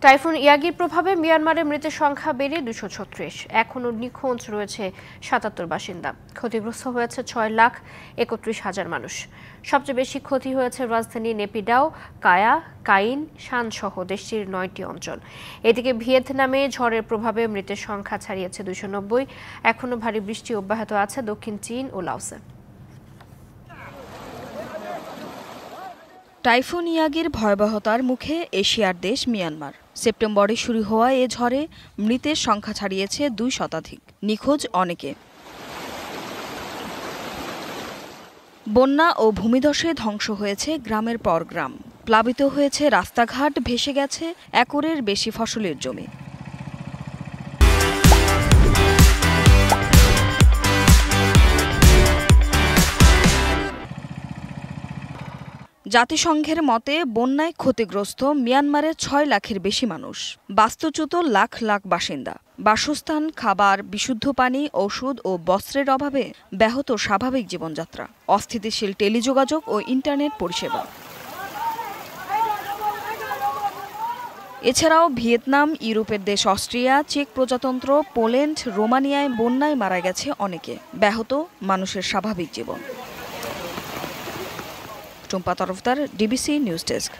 Typhoon ইয়াগির প্রভাবে মিয়ানমারে মৃতের সংখ্যা বেড়ে 236। এখনও নিখোঁজ রয়েছে 77 বাসিন্দা। ক্ষতিগ্রস্ত হয়েছে 6,31,000 মানুষ। সবচেয়ে বেশি ক্ষতি হয়েছে রাজধানী নেপিডাও, কায়া, কাইন, শান সহ দেশটির 9টি অঞ্চল। এদিকে ভিয়েতনামে ঝড়ের প্রভাবে মৃতের সংখ্যা ছাড়িয়েছে 290। এখনও ভারী বৃষ্টি অব্যাহত আছে দক্ষিণ চীন ও লাওসে। টাইফুন ইয়াগির ভয়াবহতার মুখে এশিয়ার দেশ মিয়ানমার। সেপ্টেম্বরে শুরু হওয়া এ ঝড়ে মৃতের সংখ্যা ছাড়িয়েছে 2 শতাধিক, নিখোঁজ অনেকে। বন্যা ও ভূমিধসে ধ্বংস হয়েছে গ্রামের পর গ্রাম, প্লাবিত হয়েছে রাস্তাঘাট, ভেসে গেছে একরের বেশি ফসলের জমি। জাতিসংঘের মতে বন্যায় ক্ষতিগ্রস্ত মিয়ানমারের 6 লাখের বেশি মানুষ, বাস্তুচ্যুত লাখ লাখ বাসিন্দা। বাসস্থান, খাবার, বিশুদ্ধ পানি, ওষুধ ও বস্ত্রের অভাবে ব্যাহত স্বাভাবিক জীবনযাত্রা, অস্থিতিশীল টেলিযোগাযোগ ও ইন্টারনেট পরিষেবা। এছাড়াও ভিয়েতনাম, ইউরোপের দেশ অস্ট্রিয়া, চেক প্রজাতন্ত্র, পোল্যান্ড, রোমানিয়ায় বন্যায় মারা গেছে অনেকে, ব্যাহত মানুষের স্বাভাবিক জীবন। Tumpa Tarafdar, DBC news desk.